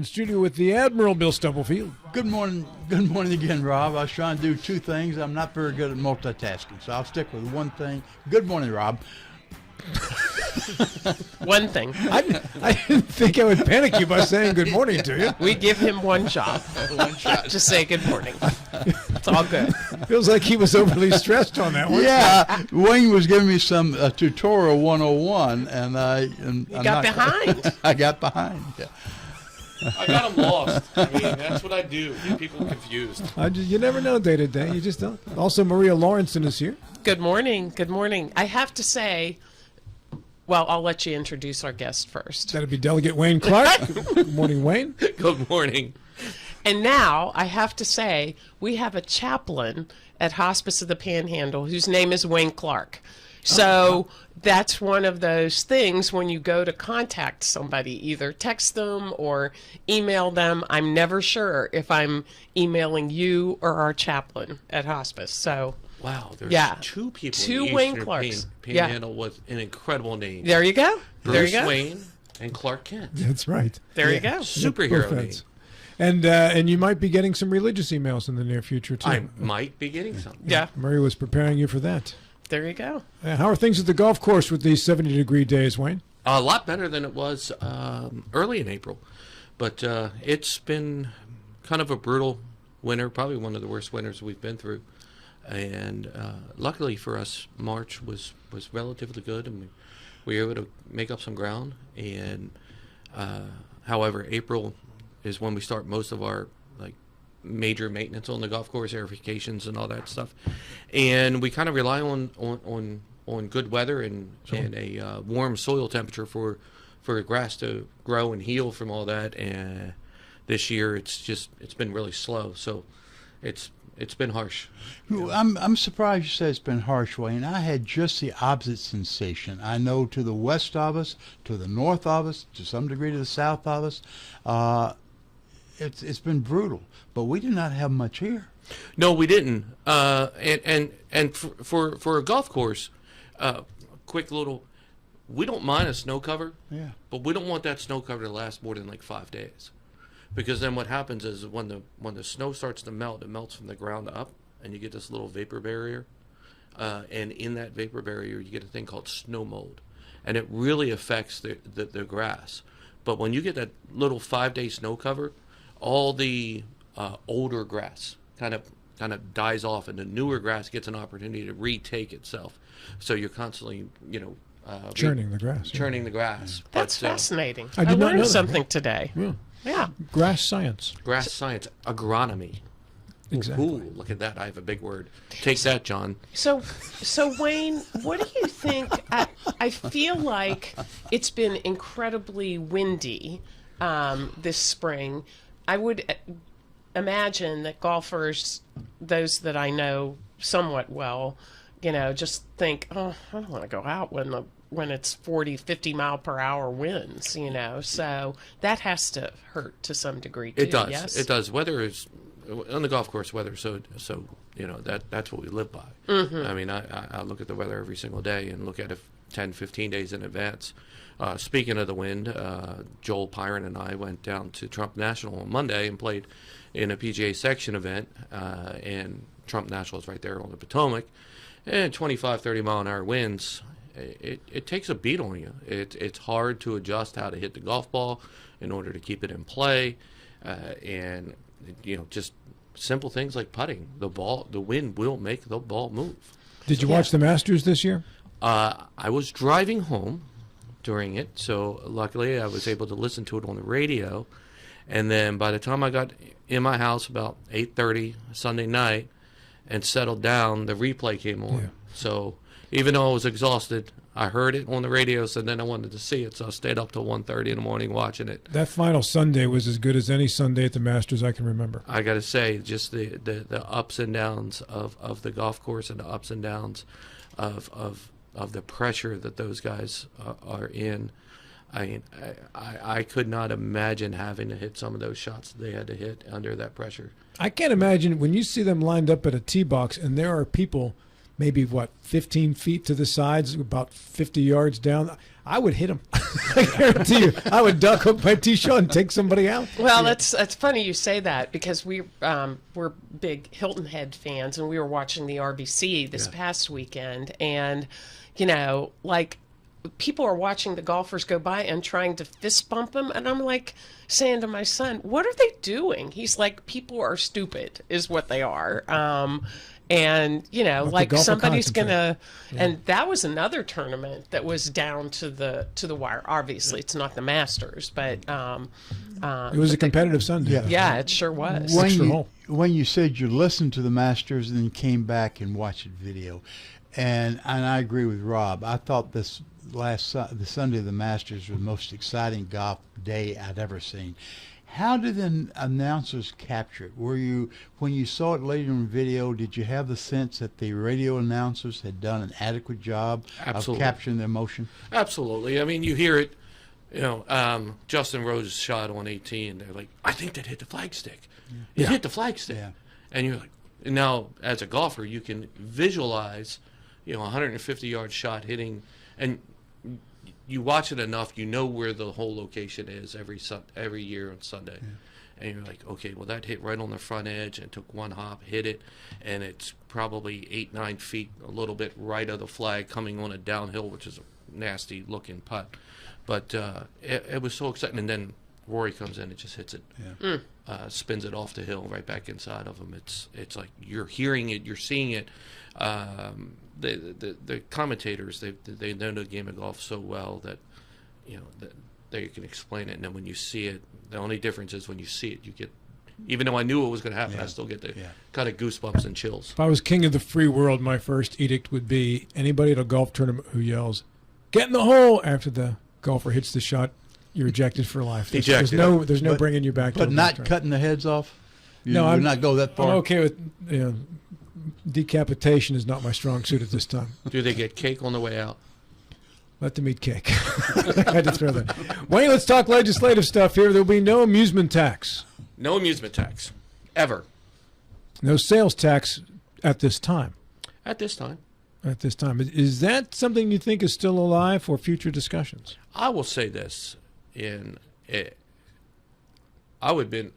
In studio with the Admiral Bill Stubblefield. Good morning. Good morning again, Rob. I was trying to do two things. I'm not very good at multitasking, so I'll stick with one thing. Good morning, Rob. One thing. I didn't think I would panic you by saying good morning to you. We give him one job. One shot. Just say good morning. It's all good. Feels like he was overly stressed on that one. Yeah, Wayne was giving me some tutorial 101, and You got behind. I got behind. Yeah. I got them lost. I mean, that's what I do. Get people confused. You never know day to day. You just don't. Also, Maria Lawrenson is here. Good morning. Good morning. I have to say, well, I'll let you introduce our guest first. That'd be Delegate Wayne Clark. Good morning, Wayne. Good morning. And now I have to say, we have a chaplain at Hospice of the Panhandle whose name is Wayne Clark. So that's one of those things when you go to contact somebody, either text them or email them. I'm never sure if I'm emailing you or our chaplain at Hospice. So Wow, there's two people two in the Wayne Eastern Clarks. Panhandle with an incredible name. There you go. Bruce There you go. Wayne and Clark Kent. That's right. There you go. Superhero Both name. ends. And you might be getting some religious emails in the near future too. I might be getting some. Yeah. Maria was preparing you for that. There you go. How are things at the golf course with these 70-degree days, Wayne? A lot better than it was early in April. But it's been kind of a brutal winter, probably one of the worst winters we've been through. And luckily for us, March was relatively good, and we were able to make up some ground. And however, April is when we start most of our major maintenance on the golf course, aerifications and all that stuff, and we kind of rely on good weather and a warm soil temperature for the grass to grow and heal from all that. And this year it's been really slow, so it's been harsh. I'm surprised you said it's been harsh, Wayne. I had just the opposite sensation. I know to the west of us, to the north of us, to some degree to the south of us, it's been brutal. But we did not have much here. No, we didn't. And for a golf course, quick little, we don't mind a snow cover. Yeah. But we don't want that snow cover to last more than 5 days, because then what happens is when the snow starts to melt, it melts from the ground up, and you get this little vapor barrier. And in that vapor barrier, you get a thing called snow mold, and it really affects the grass. But when you get that little 5-day snow cover, all the older grass kind of dies off, and the newer grass gets an opportunity to retake itself. So you're constantly, Churning the grass. churning the grass. That's But, fascinating. I did not learned know that. something today. Yeah. Yeah. Grass science. grass science, agronomy. Exactly. Ooh, look at that! I have a big word. Take that, John. So Wayne, what do you think? I feel like it's been incredibly windy this spring. I would imagine that golfers, those that I know somewhat well, just think, oh, I don't want to go out when it's 40, 50 mile per hour winds, So that has to hurt to some degree too. It does. Yes? It does. Weather is on the golf course. Weather, so that's what we live by. Mm-hmm. I mean, I look at the weather every single day and look at it 10, 15 days in advance. Speaking of the wind, Joel Pyron and I went down to Trump National on Monday and played in a PGA section event, and Trump National is right there on the Potomac, and 25, 30 mile an hour winds. It takes a beat on you. It's hard to adjust how to hit the golf ball in order to keep it in play, and just simple things like putting. The wind will make the ball move. Did you watch the Masters this year? I was driving home during it, so luckily I was able to listen to it on the radio. And then by the time I got in my house about 8:30 Sunday night and settled down, the replay came on. Yeah. So even though I was exhausted, I heard it on the radio, so then I wanted to see it, so I stayed up till 1:30 in the morning watching it. That final Sunday was as good as any Sunday at the Masters I can remember. I got to say, just the ups and downs of the golf course, and the ups and downs of the pressure that those guys are in. I mean, I could not imagine having to hit some of those shots they had to hit under that pressure. I can't imagine when you see them lined up at a tee box and there are people maybe 15 feet to the sides, about 50 yards down, I would hit him. I guarantee you, I would duck hook my tee shot and take somebody out. Well, that's funny you say that, because we're big Hilton Head fans, and we were watching the RBC this past weekend, and like, people are watching the golfers go by and trying to fist bump them, and I'm like saying to my son, "What are they doing?" He's like, "People are stupid, is what they are." And like, somebody's gonna, and that was another tournament that was down to the wire. Obviously, it's not the Masters, but it was a competitive Sunday. Yeah, it sure was. When you said you listened to the Masters and then came back and watched the video, and I agree with Rob. I thought the Sunday of the Masters was the most exciting golf day I'd ever seen. How did the announcers capture it? When you saw it later in video, did you have the sense that the radio announcers had done an adequate job of capturing the emotion? Absolutely. I mean, you hear it, Justin Rose shot on 18. They're like, "I think that hit the flagstick. It hit the flagstick." Yeah. And you're like, now, as a golfer, you can visualize, a 150-yard shot hitting, and you watch it enough, you know where the whole location is every year on Sunday. Yeah. And you're like, okay, well, that hit right on the front edge and took one hop, hit it, and it's probably 8-9 feet, a little bit right of the flag, coming on a downhill, which is a nasty-looking putt. But it was so exciting. And then Rory comes in and just hits it, spins it off the hill right back inside of him. It's like you're hearing it, you're seeing it. The commentators, they know the game of golf so well that that they can explain it, and then when you see it, the only difference is when you see it, you get, even though I knew it was going to happen, I still get the kind of goosebumps and chills. If I was king of the free world, my first edict would be anybody at a golf tournament who yells, "Get in the hole!" after the golfer hits the shot, you're ejected for life. There's no bringing you back. But not cutting the heads off. I would not go that far. I'm okay with decapitation is not my strong suit at this time. Do they get cake on the way out? Let them eat cake. I had to throw that. Wayne, let's talk legislative stuff here. There will be no amusement tax. No amusement tax. Ever. No sales tax at this time. At this time. At this time. Is that something you think is still alive for future discussions? I will say this. I would have been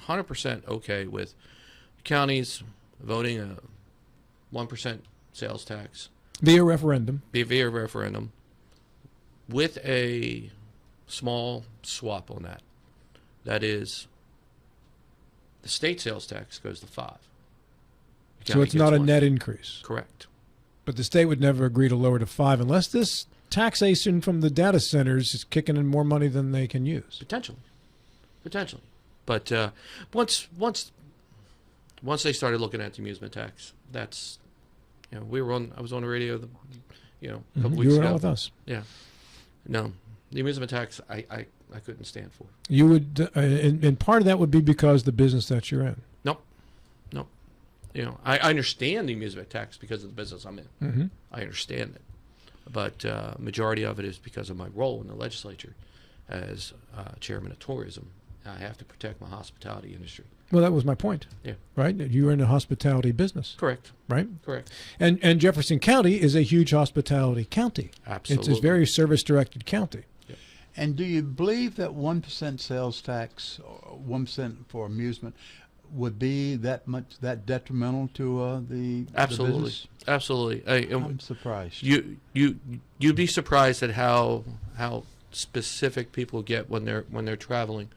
100% okay with counties voting a 1% sales tax. Via referendum. Via referendum. With a small swap on that. That is, the state sales tax goes to 5. So it's not a net increase. Correct. But the state would never agree to lower to 5 unless this taxation from the data centers is kicking in more money than they can use. Potentially. But once they started looking at the amusement tax, that's, I was on the radio, a couple weeks ago. You were on with us. Yeah. No, the amusement tax, I couldn't stand for. You would, and part of that would be because the business that you're in. Nope. I understand the amusement tax because of the business I'm in. Mm-hmm. I understand it. But majority of it is because of my role in the legislature as chairman of tourism. I have to protect my hospitality industry. Well, that was my point. Yeah. Right? You were in the hospitality business. Correct. Right? Correct. And Jefferson County is a huge hospitality county. Absolutely. It's a very service-directed county. Yeah. And do you believe that 1% sales tax, or 1% for amusement, would be that detrimental to the business? Absolutely. I'm surprised. You'd be surprised at how specific people get when they're traveling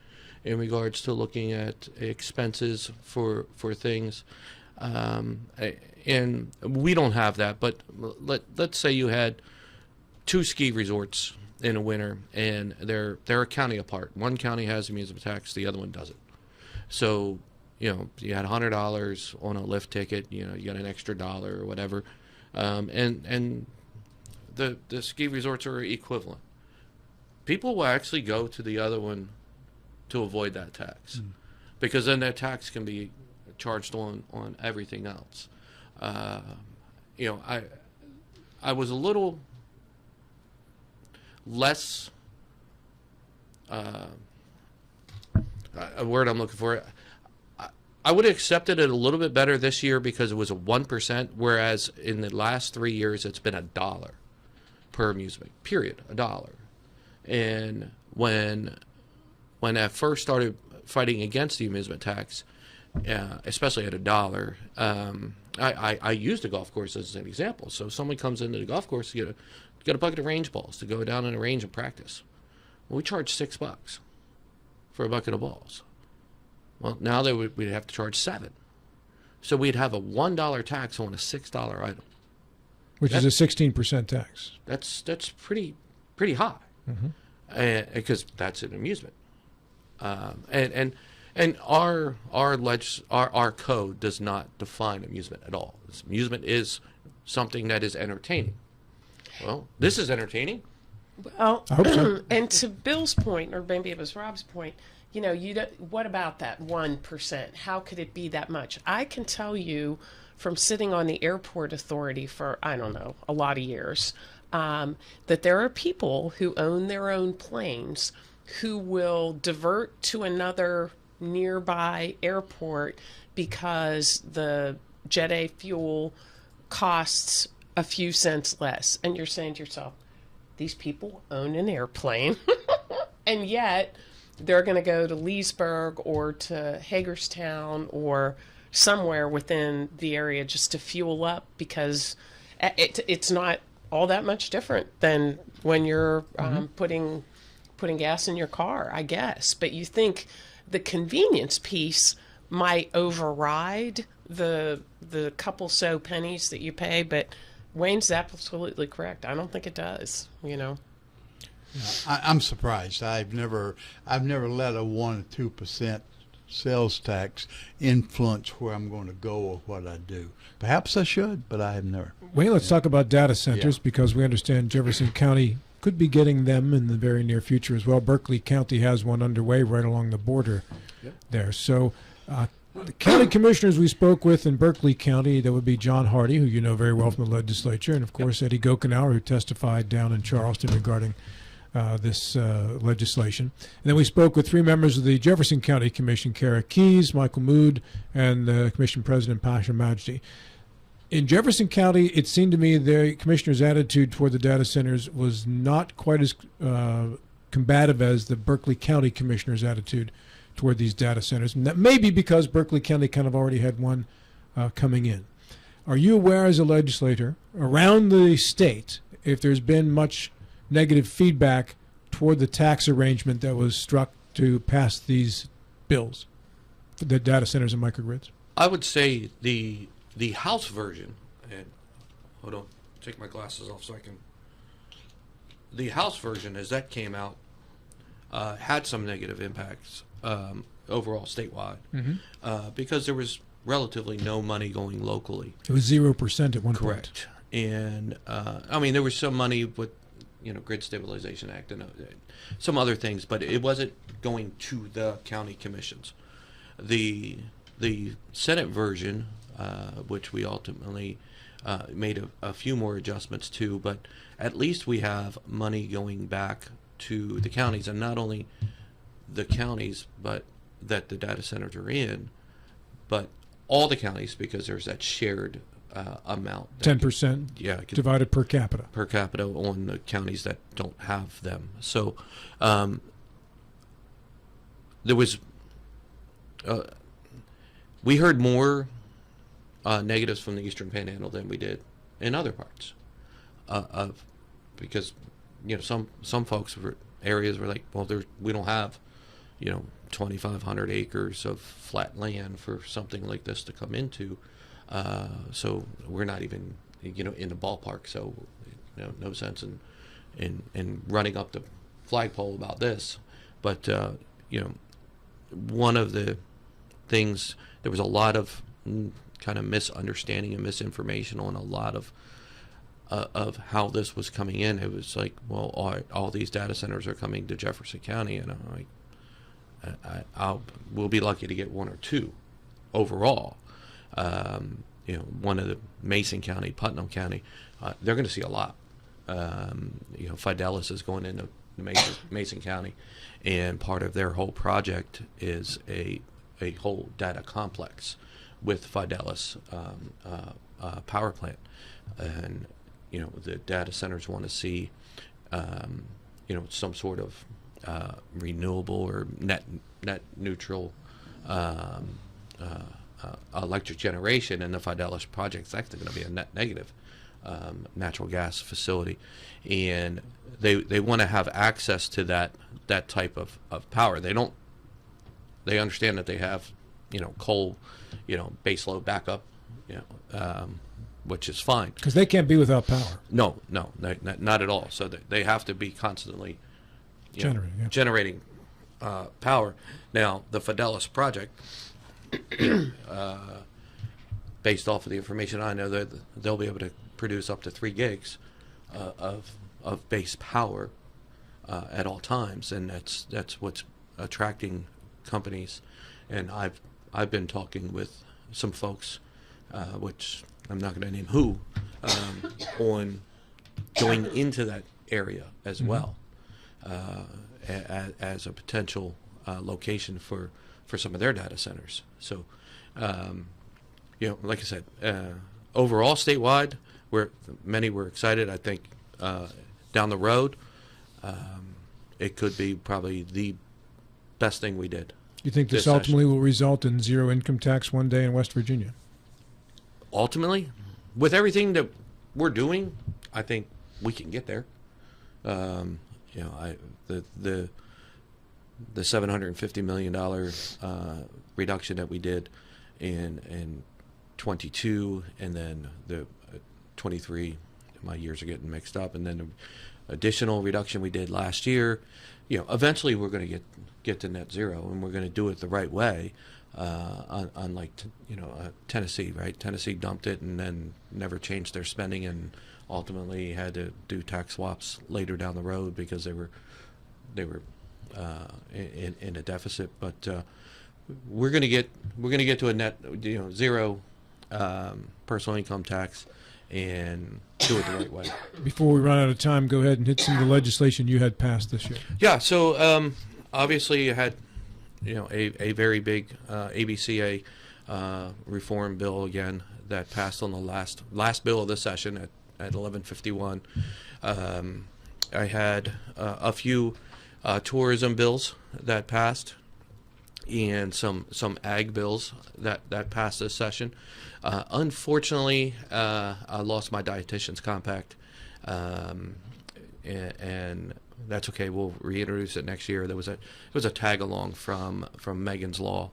in regards to looking at expenses for things. And we don't have that, but let's say you had 2 ski resorts in a winter, and they're a county apart. One county has amusement tax, the other one doesn't. So, you had $100 on a lift ticket, you got an extra $1 or whatever. And the ski resorts are equivalent. People will actually go to the other one to avoid that tax, because then that tax can be charged on everything else. I was a little less, a word I'm looking for, I would have accepted it a little bit better this year because it was a 1%, whereas in the last 3 years it's been $1 per amusement. Period, $1. And when I first started fighting against the amusement tax, especially at $1, I used a golf course as an example. So if somebody comes into the golf course to get a bucket of range balls to go down in a range and practice. Well, we charge $6 for a bucket of balls. Well, now we'd have to charge $7. So we'd have a $1 tax on a $6 item. Which is a 16% tax. That's pretty high, because that's an amusement. And our code does not define amusement at all. Amusement is something that is entertaining. Well, this is entertaining. Well, I hope so. And to Bill's point, or maybe it was Rob's point, what about that 1%? How could it be that much? I can tell you from sitting on the airport authority for, I don't know, a lot of years, that there are people who own their own planes who will divert to another nearby airport because the Jet A fuel costs a few cents less. And you're saying to yourself, these people own an airplane, and yet they're going to go to Leesburg or to Hagerstown or somewhere within the area just to fuel up, because it's not all that much different than when you're putting gas in your car, I guess. But you think the convenience piece might override the couple so pennies that you pay, but Wayne's absolutely correct. I don't think it does, I'm surprised. I've never let a 1 or 2% sales tax influence where I'm going to go or what I do. Perhaps I should, but I have never. Wayne, let's talk about data centers, because we understand Jefferson County could be getting them in the very near future as well. Berkeley County has one underway right along the border there. So the county commissioners we spoke with in Berkeley County, that would be John Hardy, who you know very well from the legislature, and of course Eddie Gokenauer, who testified down in Charleston regarding this legislation. And then we spoke with 3 members of the Jefferson County Commission, Kara Keys, Michael Mood, and Commission President Pasha Majdi. In Jefferson County, it seemed to me the commissioner's attitude toward the data centers was not quite as combative as the Berkeley County commissioner's attitude toward these data centers. And that may be because Berkeley County kind of already had one coming in. Are you aware as a legislator around the state if there's been much negative feedback toward the tax arrangement that was struck to pass these bills for the data centers and microgrids? I would say the House version, and hold on, take my glasses off so I can. The House version, as that came out, had some negative impacts overall statewide, because there was relatively no money going locally. It was 0% at one point. Correct. And I mean, there was some money with Grid Stabilization Act and some other things, but it wasn't going to the county commissions. The Senate version, which we ultimately made a few more adjustments to, but at least we have money going back to the counties, and not only the counties, but that the data centers are in, but all the counties, because there's that shared amount. 10% divided per capita. Per capita on the counties that don't have them. So there was, we heard more negatives from the Eastern Panhandle than we did in other parts because some folks areas were like, well, we don't have 2,500 acres of flat land for something like this to come into, so we're not even in the ballpark, so no sense in running up the flagpole about this. But one of the things, there was a lot of kind of misunderstanding and misinformation on a lot of how this was coming in. It was like, well, all these data centers are coming to Jefferson County, and I'm like, we'll be lucky to get 1 or 2 overall. One of the Mason County, Putnam County, they're going to see a lot. Fidelis is going into Mason County, and part of their whole project is a a whole data complex with Fidelis power plant, and the data centers want to see some sort of renewable or net neutral electric generation, and the Fidelis project is actually going to be a net negative natural gas facility, and they want to have access to that type of power. They understand that they have coal base load backup, which is fine because they can't be without power. No, not at all. So they have to be constantly generating power. Now, the Fidelis project, based off of the information I know, that they'll be able to produce up to 3 gigs of base power at all times, and that's what's attracting companies. And I've been talking with some folks, which I'm not going to name who, on going into that area as well, as a potential location for some of their data centers. So, like I said, overall statewide, many were excited. I think down the road, it could be probably the best thing we did. You think this ultimately will result in zero income tax one day in West Virginia? Ultimately, with everything that we're doing, I think we can get there. The $750 million reduction that we did in 22, and then the 23. My years are getting mixed up, and then the additional reduction we did last year. Eventually we're going to get to net zero, and we're going to do it the right way. Unlike Tennessee, right? Tennessee dumped it and then never changed their spending, and ultimately had to do tax swaps later down the road because they were in a deficit. But we're going to get to a net zero personal income tax, and do it the right way. Before we run out of time, go ahead and hit some of the legislation you had passed this year. Yeah. So obviously you had a very big ABCA reform bill again that passed on the last bill of the session at 11:51. I had a few tourism bills that passed, and some ag bills that passed this session. Unfortunately, I lost my dietitian's compact, and that's okay. We'll reintroduce it next year. It was a tag along from Megan's Law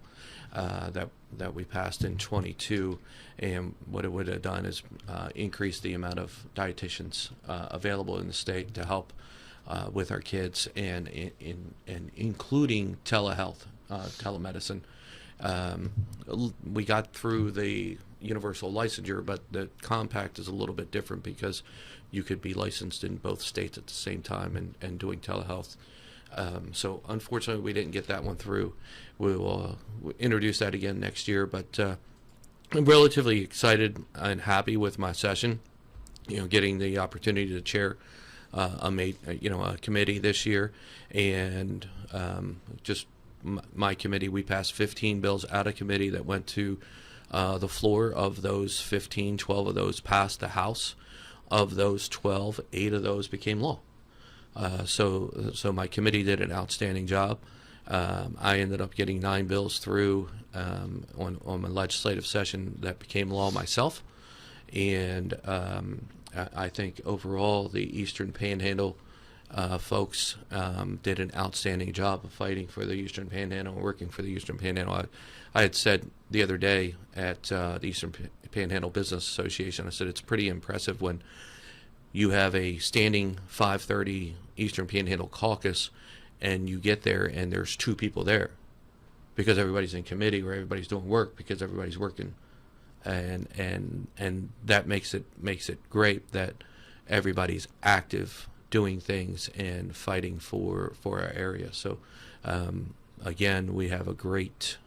that we passed in 22, and what it would have done is increase the amount of dietitians available in the state to help with our kids, and including telehealth, telemedicine. We got through the universal licensure, but the compact is a little bit different because you could be licensed in both states at the same time and doing telehealth. So unfortunately, we didn't get that one through. We'll introduce that again next year, but I'm relatively excited and happy with my session. Getting the opportunity to chair a committee this year, and just my committee, we passed 15 bills out of committee that went to the floor. Of those 15, 12 of those passed the House. Of those 12, 8 of those became law. So my committee did an outstanding job. I ended up getting 9 bills through on my legislative session that became law myself. And I think overall the Eastern Panhandle folks did an outstanding job of fighting for the Eastern Panhandle and working for the Eastern Panhandle. I had said the other day at the Eastern Panhandle Business Association, I said it's pretty impressive when you have a standing 5:30 Eastern Panhandle caucus and you get there and there's 2 people there because everybody's in committee or everybody's doing work because everybody's working, and that makes it great that everybody's active doing things and fighting for our area. So again, we have a great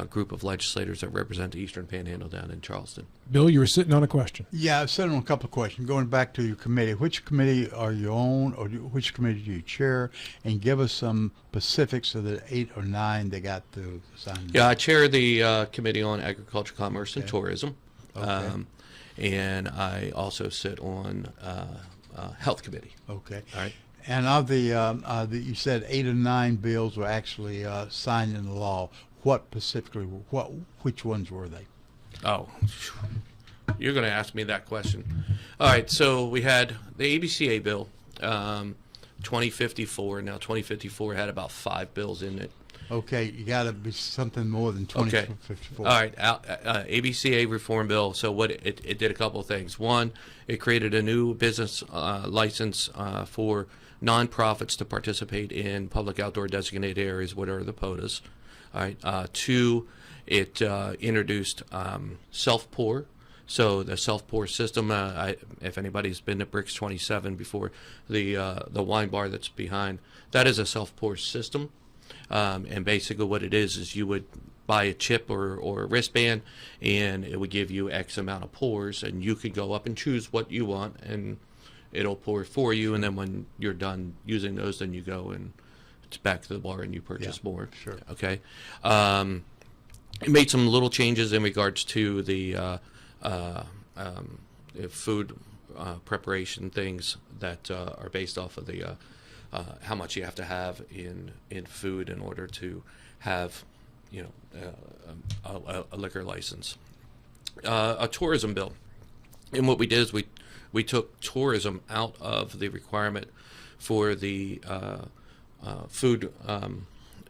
group of legislators that represent the Eastern Panhandle down in Charleston. Bill, you were sitting on a question. Yeah, I've sent on a couple of questions. Going back to your committee, which committee are you on, or which committee do you chair? And give us some specifics of the 8 or 9 that got the assignment. Yeah, I chair the Committee on Agriculture, Commerce, and Tourism. Okay. And I also sit on Health Committee. Okay. All right. And of you said 8 or 9 bills were actually signed into law. What specifically? Which ones were they? Oh, you're going to ask me that question. All right, so we had the ABCA bill, 2054. Now, 2054 had about 5 bills in it. Okay, you got to be something more than 2054. All right, ABCA reform bill. So what it did a couple of things. One, it created a new business license for nonprofits to participate in public outdoor designated areas, what are the POTAs. All right. 2, it introduced self-pour. So the self-pour system, if anybody's been to Bricks 27 before, the wine bar that's behind, that is a self-pour system. And basically what it is you would buy a chip or a wristband, and it would give you X amount of pours, and you could go up and choose what you want, and it'll pour for you. And then when you're done using those, then you go and it's back to the bar and you purchase more. Sure. Okay. It made some little changes in regards to the food preparation things that are based off of the how much you have to have in food in order to have, a liquor license. A tourism bill. And what we did is we took tourism out of the requirement for the food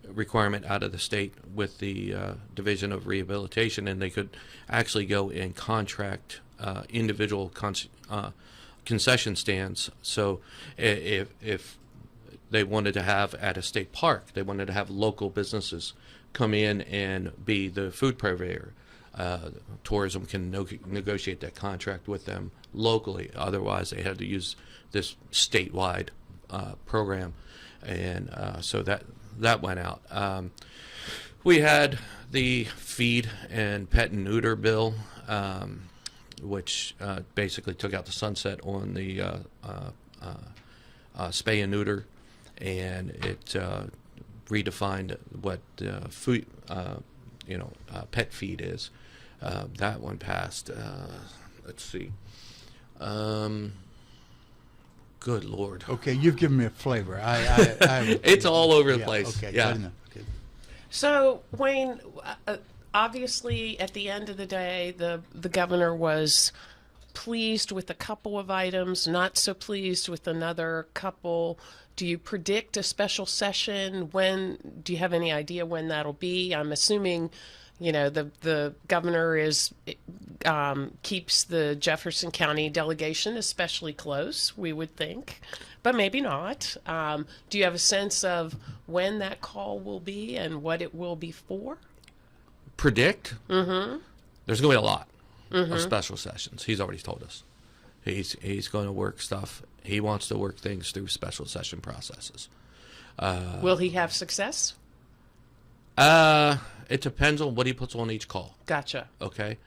requirement out of the state with the Division of Rehabilitation, and they could actually go and contract individual concession stands. So if they wanted to have at a state park, they wanted to have local businesses come in and be the food purveyor. Tourism can negotiate that contract with them locally. Otherwise, they had to use this statewide program, and so that went out. We had the feed and pet and neuter bill, which basically took out the sunset on the spay and neuter, and it redefined what food, pet feed is. That one passed. Let's see. Good Lord. Okay, you've given me a flavor. It's all over the place. Okay, yeah. good enough. Okay. So, Wayne, obviously, at the end of the day, the governor was pleased with a couple of items, not so pleased with another couple. Do you predict a special session? Do you have any idea when that'll be? I'm assuming, the governor keeps the Jefferson County delegation especially close, we would think, but maybe not. Do you have a sense of when that call will be and what it will be for? Predict? Mm-hmm. There's going to be a lot of special sessions. He's already told us. He's going to work stuff. He wants to work things through special session processes. Will he have success? It depends on what he puts on each call. Gotcha. Okay.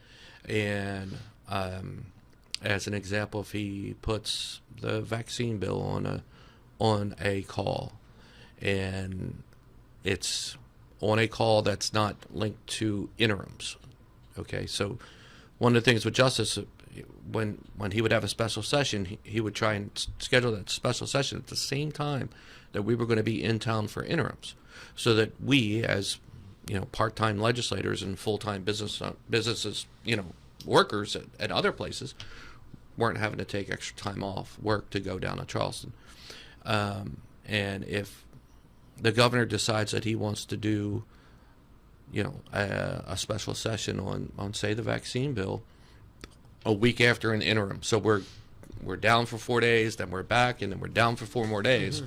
And as an example, if he puts the vaccine bill on a call, and it's on a call that's not linked to interims. Okay, so one of the things with Justice, when he would have a special session, he would try and schedule that special session at the same time that we were going to be in town for interims, so that we, as part-time legislators and full-time businesses, workers at other places, weren't having to take extra time off work to go down to Charleston. And if the governor decides that he wants to do, a special session on say the vaccine bill a week after an interim, so we're down for 4 days, then we're back, and then we're down for 4 more days.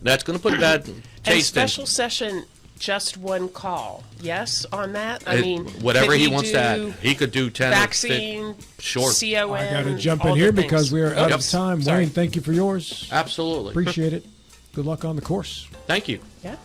That's going to put a bad taste and special session. Just one call, yes, on that? I mean, whatever he wants to add. He could do 10 vaccine, sure. CON. I got to jump in here because we are out of time. Sorry. Wayne, thank you for yours. Absolutely. Appreciate it. Good luck on the course. Thank you. Yeah.